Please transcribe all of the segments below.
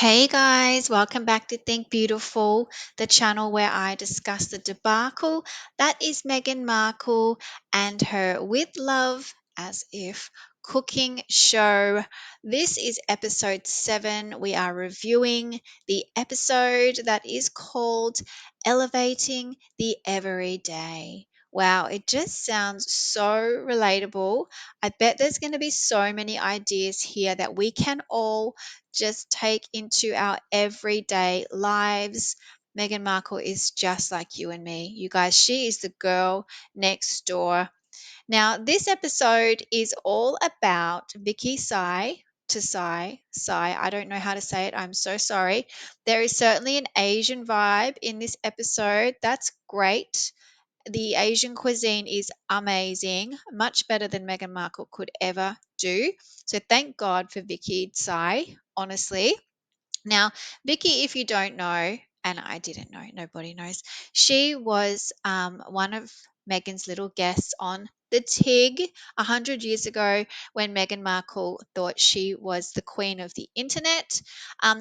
Hey guys, welcome back to Think Beautiful, the channel where I discuss the debacle that is Meghan Markle and her With Love as If cooking show. This is episode 7. We are reviewing the episode that is called Elevating the Everyday. Wow, it just sounds so relatable. I bet there's going to be so many ideas here that we can all just take into our everyday lives. Meghan Markle is just like you and me. You guys, she is the girl next door. Now, this episode is all about Vicky Sai. I don't know how to say it. I'm so sorry. There is certainly an Asian vibe in this episode. That's great. The Asian cuisine is amazing, much better than Meghan Markle could ever do. So thank God for Vicky Tsai, honestly. Now, Vicky, if you don't know, and I didn't know, nobody knows, she was one of Meghan's little guests on the TIG 100 years ago when Meghan Markle thought she was the queen of the internet.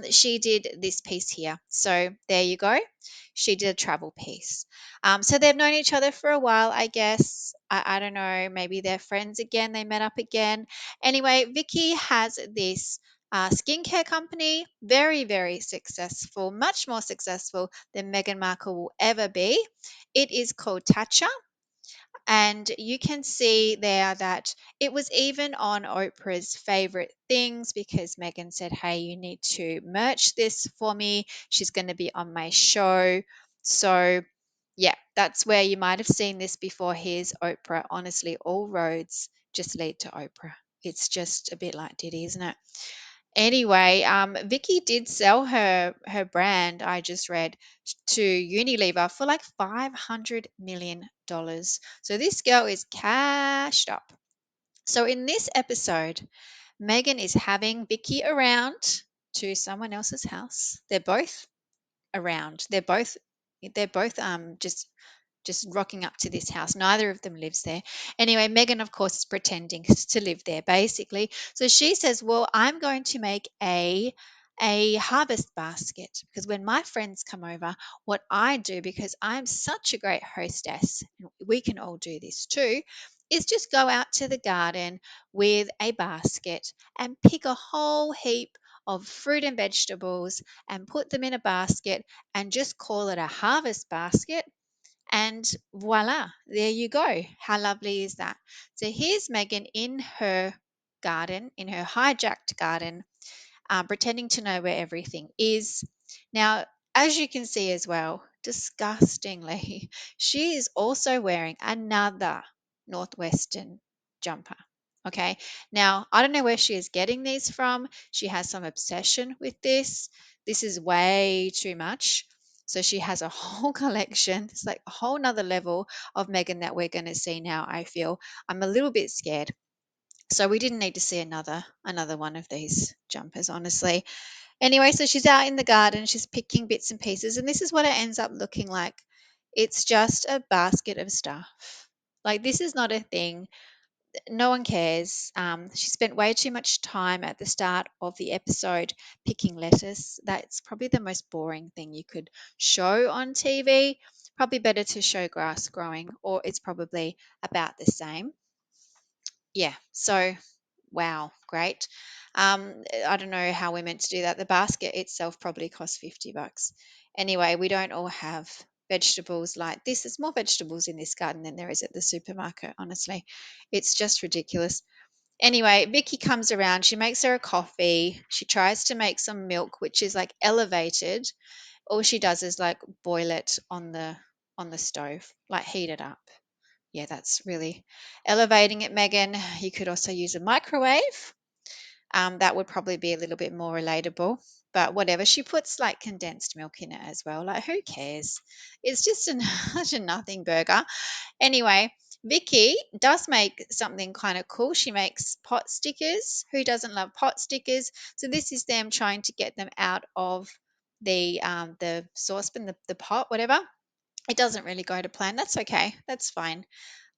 She did this piece here. So there you go. She did a travel piece. So they've known each other for a while, I guess. I don't know. Maybe they're friends again. They met up again. Anyway, Vicky has this skincare company, very, very successful, much more successful than Meghan Markle will ever be. It is called Tatcha. And you can see there that it was even on Oprah's favorite things because Meghan said, hey, you need to merch this for me. She's going to be on my show. So, yeah, that's where you might have seen this before. Here's Oprah. Honestly, all roads just lead to Oprah. It's just a bit like Diddy, isn't it? Anyway, Vicky did sell her brand, I just read, to Unilever for like $500 million. So this girl is cashed up. So in this episode, Megan is having Vicky around to someone else's house. They're both around. They're both just rocking up to this house. Neither of them lives there. Anyway, Megan, of course, is pretending to live there, basically. So she says, "Well, I'm going to make a harvest basket because when my friends come over, what I do because I'm such a great hostess, and we can all do this too." Is just go out to the garden with a basket and pick a whole heap of fruit and vegetables and put them in a basket and just call it a harvest basket and voila, there you go. How lovely is that? So here's Megan in her garden, in her hijacked garden, pretending to know where everything is. Now, as you can see as well, disgustingly, she is also wearing another Northwestern jumper. Okay, now I don't know where she is getting these from. She has some obsession with this. This is way too much. So she has a whole collection. It's like a whole nother level of Megan that we're going to see now. I feel I'm a little bit scared. So we didn't need to see another one of these jumpers, honestly. Anyway, so she's out in the garden, she's picking bits and pieces, and this is what it ends up looking like. It's just a basket of stuff. Like this is not a thing. No one cares. She spent way too much time at the start of the episode picking lettuce. That's probably the most boring thing you could show on TV. Probably better to show grass growing, or it's probably about the same. Yeah. So wow, great. I don't know how we're meant to do that. The basket itself probably costs $50. Anyway, we don't all have vegetables like this. There's more vegetables in this garden than there is at the supermarket, honestly. It's just ridiculous. Anyway, Vicky comes around, she makes her a coffee. She tries to make some milk, which is like elevated. All she does is like boil it on the stove, like heat it up. Yeah, that's really elevating it, Megan. You could also use a microwave. That would probably be a little bit more relatable. But whatever, she puts like condensed milk in it as well. Like, who cares? It's just such a nothing burger. Anyway, Vicky does make something kind of cool. She makes pot stickers. Who doesn't love pot stickers? So this is them trying to get them out of the saucepan, the pot, whatever. It doesn't really go to plan. That's okay. That's fine.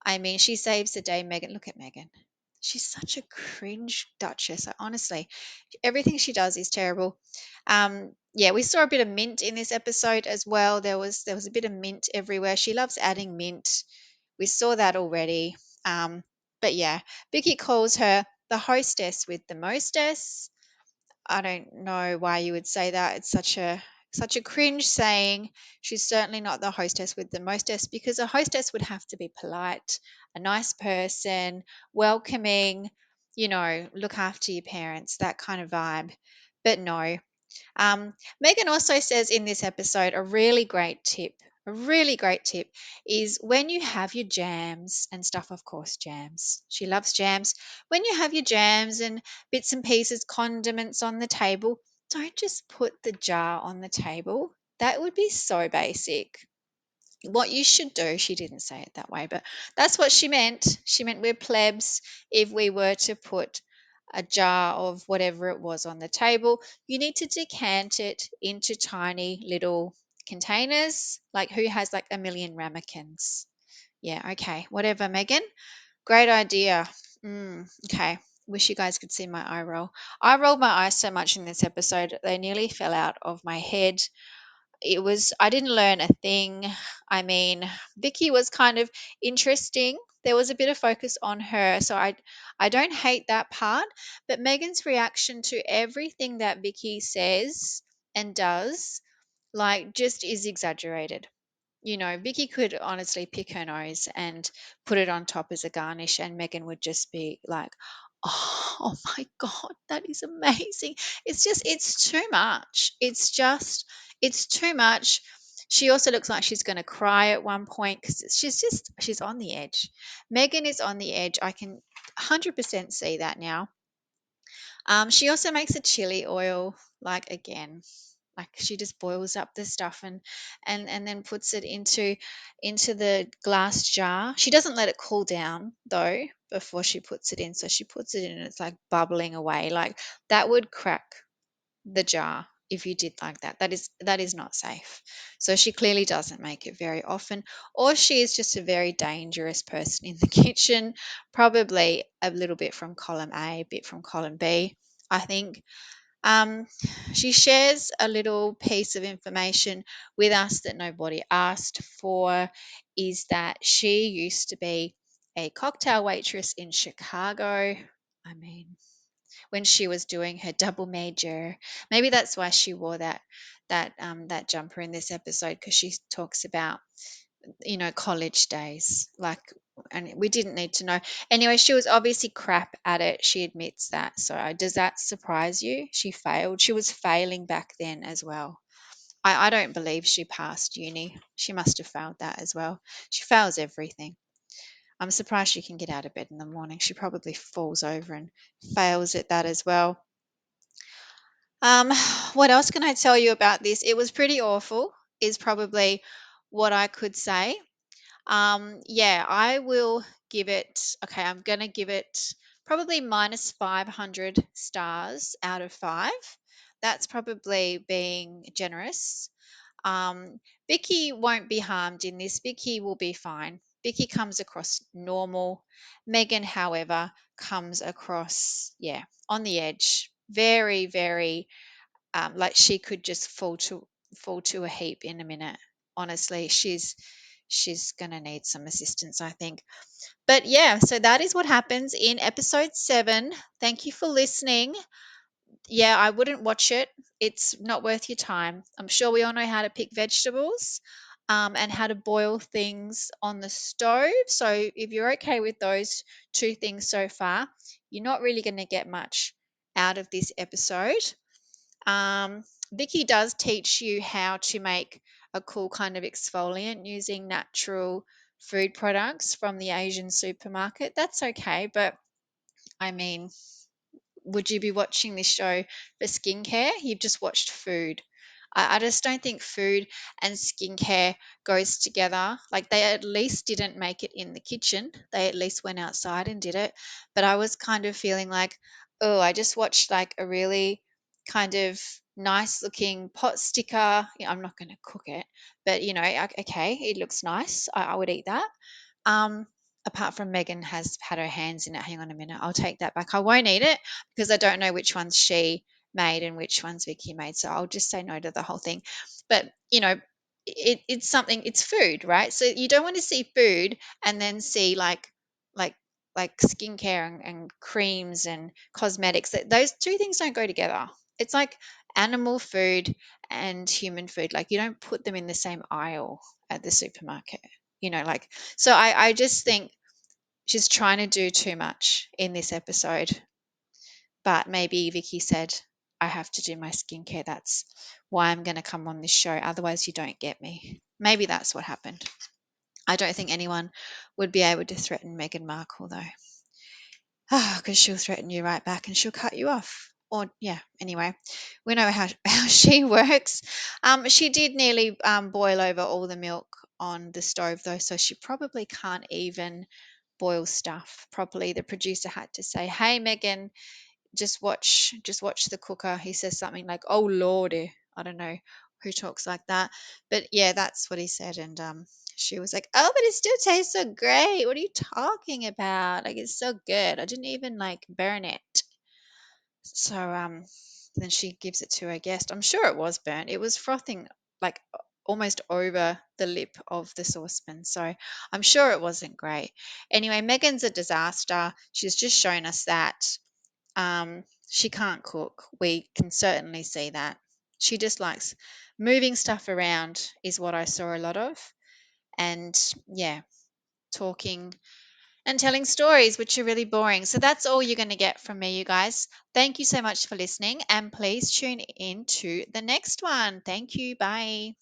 I mean, she saves the day, Megan. Look at Megan. She's such a cringe duchess. Honestly, everything she does is terrible. Yeah, we saw a bit of mint in this episode as well. There was a bit of mint everywhere. She loves adding mint. We saw that already. Um, but yeah, Vicky calls her the hostess with the mostess. I don't know why you would say that. It's such a cringe saying. She's certainly not the hostess with the mostess, because a hostess would have to be polite, a nice person, welcoming, look after your parents, that kind of vibe. But no, Megan also says in this episode a really great tip is when you have your jams and stuff, of course, jams. She loves jams. When you have your jams and bits and pieces, condiments on the table, don't just put the jar on the table. That would be so basic. What you should do, she didn't say it that way, but that's what she meant. She meant we're plebs if we were to put a jar of whatever it was on the table. You need to decant it into tiny little containers. Like, who has like a million ramekins? Yeah, okay, whatever, Megan. Great idea. Okay. Wish you guys could see my eye roll. I rolled my eyes so much in this episode, they nearly fell out of my head. I didn't learn a thing. I mean, Vicky was kind of interesting. There was a bit of focus on her, so I don't hate that part, but Megan's reaction to everything that Vicky says and does, like, just is exaggerated. Vicky could honestly pick her nose and put it on top as a garnish, and Megan would just be like, oh my God, that is amazing. It's too much. It's too much. She also looks like she's going to cry at one point because she's on the edge. Megan is on the edge. I can 100% see that now. She also makes a chili oil, like, again, like she just boils up the stuff and then puts it into the glass jar. She doesn't let it cool down though before she puts it in. So she puts it in and it's like bubbling away. Like, that would crack the jar if you did like that. That is not safe. So she clearly doesn't make it very often, or she is just a very dangerous person in the kitchen. Probably a little bit from column A, a bit from column B, I think. um, she shares a little piece of information with us that nobody asked for, is that she used to be a cocktail waitress in Chicago. I mean, when she was doing her double major. Maybe that's why she wore that jumper in this episode, because she talks about college days, like, and we didn't need to know. Anyway, she was obviously crap at it. She admits that. So does that surprise you? She failed. She was failing back then as well. I don't believe she passed uni. She must have failed that as well. She fails everything. I'm surprised she can get out of bed in the morning. She probably falls over and fails at that as well. um what else can I tell you about this? It was pretty awful, is probably what I could say. Yeah, I will give it, okay, I'm going to give it probably minus 500 stars out of 5. That's probably being generous. Vicky won't be harmed in this. Vicky will be fine. Vicky comes across normal. Megan, however, comes across, yeah, on the edge. Very, very, like she could just fall to a heap in a minute. Honestly, she's going to need some assistance, I think. But yeah, so that is what happens in episode 7. Thank you for listening. Yeah, I wouldn't watch it. It's not worth your time. I'm sure we all know how to pick vegetables, and how to boil things on the stove. So if you're okay with those two things so far, you're not really going to get much out of this episode. Vicky does teach you how to make a cool kind of exfoliant using natural food products from the Asian supermarket. That's okay, but I mean, would you be watching this show for skincare? You've just watched food. I just don't think food and skincare goes together. Like, they at least didn't make it in the kitchen. They at least went outside and did it. But I was kind of feeling like, oh, I just watched like a really kind of nice looking pot sticker. I'm not going to cook it, but okay, it looks nice. I would eat that. Um, apart from Megan has had her hands in it. Hang on a minute. I'll take that back. I won't eat it because I don't know which ones she made and which ones Vicky made. So I'll just say no to the whole thing. But, it's something, it's food, right? So you don't want to see food and then see like like skincare and creams and cosmetics. Those two things don't go together. It's like animal food and human food. Like you don't put them in the same aisle at the supermarket. Like, so I just think she's trying to do too much in this episode. But maybe Vicky said, I have to do my skincare. That's why I'm going to come on this show. Otherwise, you don't get me. Maybe that's what happened. I don't think anyone would be able to threaten Meghan Markle, though. Because she'll threaten you right back and she'll cut you off. Or, yeah, anyway, we know how, how she works. She did nearly boil over all the milk on the stove, though, so she probably can't even boil stuff properly. The producer had to say, "Hey, Megan, just watch the cooker." He says something like, "Oh lordy." I don't know who talks like that, but yeah, that's what he said. And she was like, "Oh, but it still tastes so great. What are you talking about? Like, it's so good. I didn't even like burn it." So then she gives it to her guest. I'm sure it was burnt. It was frothing like almost over the lip of the saucepan. So I'm sure it wasn't great. Anyway, Megan's a disaster. She's just shown us that she can't cook. We can certainly see that. She just likes moving stuff around, is what I saw a lot of. And yeah, talking and telling stories, which are really boring. So that's all you're going to get from me, you guys. Thank you so much for listening. And please tune in to the next one. Thank you. Bye.